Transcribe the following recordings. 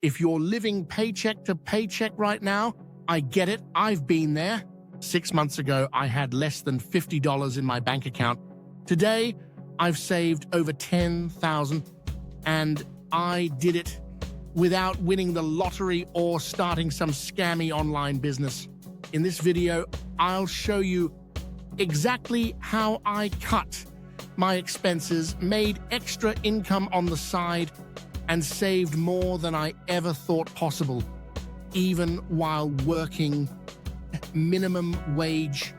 If you're living paycheck to paycheck right now, I get it. I've been there. 6 months ago, I had less than $50 in my bank account. Today, I've saved over $10,000, and I did it without winning the lottery or starting some scammy online business. In this video, I'll show you exactly how I cut my expenses, made extra income on the side, and saved more than I ever thought possible, even while working minimum wage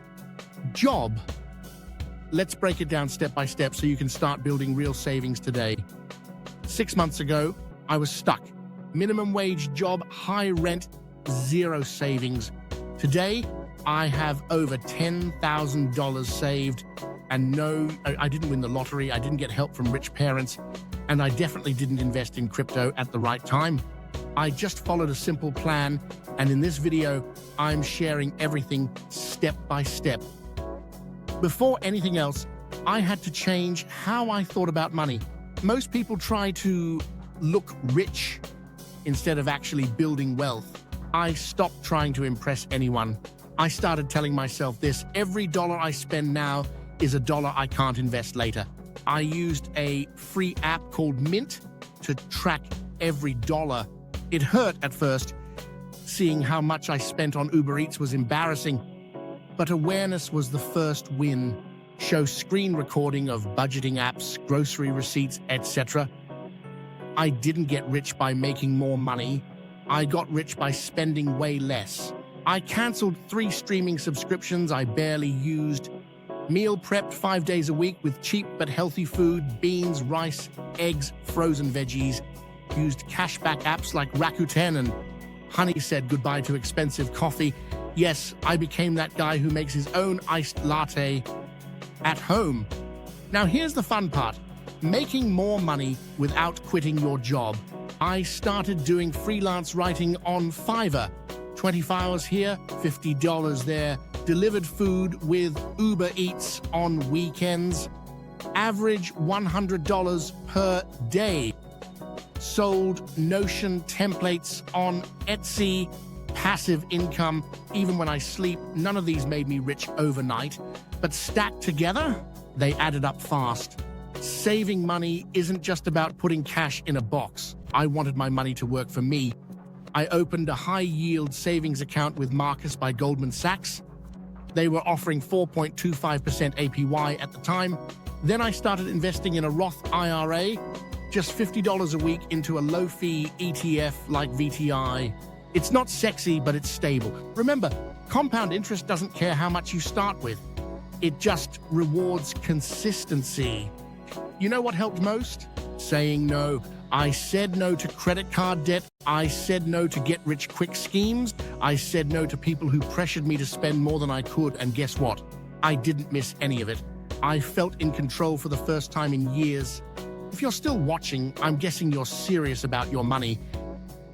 job. Let's break it down step by step so you can start building real savings today. 6 months ago, I was stuck. Minimum wage job, high rent, zero savings. Today, I have over $10,000 saved, and no, I didn't win the lottery, I didn't get help from rich parents, and I definitely didn't invest in crypto at the right time. I just followed a simple plan, and in this video, I'm sharing everything step by step. Before anything else, I had to change how I thought about money. Most people try to look rich instead of actually building wealth. I stopped trying to impress anyone. I started telling myself this: every dollar I spend now is a dollar I can't invest later. I used a free app called Mint to track every dollar. It hurt at first. Seeing how much I spent on Uber Eats was embarrassing, but awareness was the first win. Show screen recording of budgeting apps, grocery receipts, etc. I didn't get rich by making more money. I got rich by spending way less. I canceled 3 streaming subscriptions I barely used. Meal prepped 5 days a week with cheap but healthy food, beans, rice, eggs, frozen veggies. Used cashback apps like Rakuten, and Honey said goodbye to expensive coffee. Yes, I became that guy who makes his own iced latte at home. Now here's the fun part: making more money without quitting your job. I started doing freelance writing on Fiverr. 24 hours here, $50 there. Delivered food with Uber Eats on weekends. Average $100 per day. Sold Notion templates on Etsy. Passive income. Even when I sleep, none of these made me rich overnight, but stacked together, they added up fast. Saving money isn't just about putting cash in a box. I wanted my money to work for me. I opened a high-yield savings account with Marcus by Goldman Sachs. They were offering 4.25% APY at the time. Then I started investing in a Roth IRA, just $50 a week into a low-fee ETF like VTI. It's not sexy, but it's stable. Remember, compound interest doesn't care how much you start with. It just rewards consistency. You know what helped most? Saying no. I said no to credit card debt. I said no to get-rich-quick schemes. I said no to people who pressured me to spend more than I could, and guess what? I didn't miss any of it. I felt in control for the first time in years. If you're still watching, I'm guessing you're serious about your money,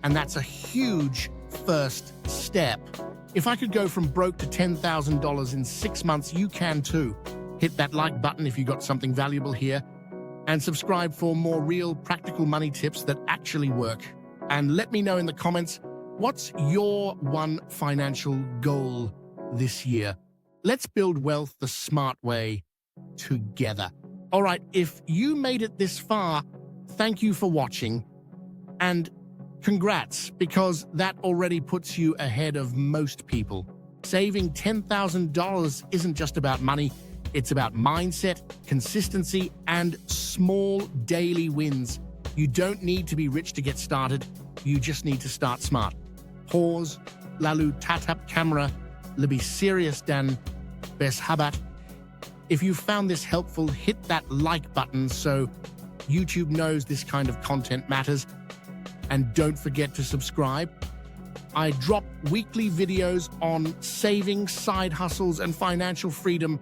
and that's a huge first step. If I could go from broke to $10,000 in 6 months, you can too. Hit that like button if you got something valuable here, and subscribe for more real practical money tips that actually work. And let me know in the comments, what's your one financial goal this year? Let's build wealth the smart way together. All right, if you made it this far, thank you for watching, and congrats, because that already puts you ahead of most people. Saving $10,000 isn't just about money. It's about mindset, consistency, and small daily wins. You don't need to be rich to get started. You just need to start smart. Pause, lalu tatap kamera, lebih serius dan bersahabat. If you found this helpful, hit that like button so YouTube knows this kind of content matters. And don't forget to subscribe. I drop weekly videos on saving, side hustles, and financial freedom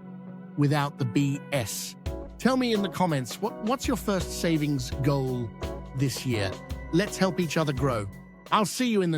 without the BS. Tell me in the comments, what's your first savings goal this year? Let's help each other grow. I'll see you in the next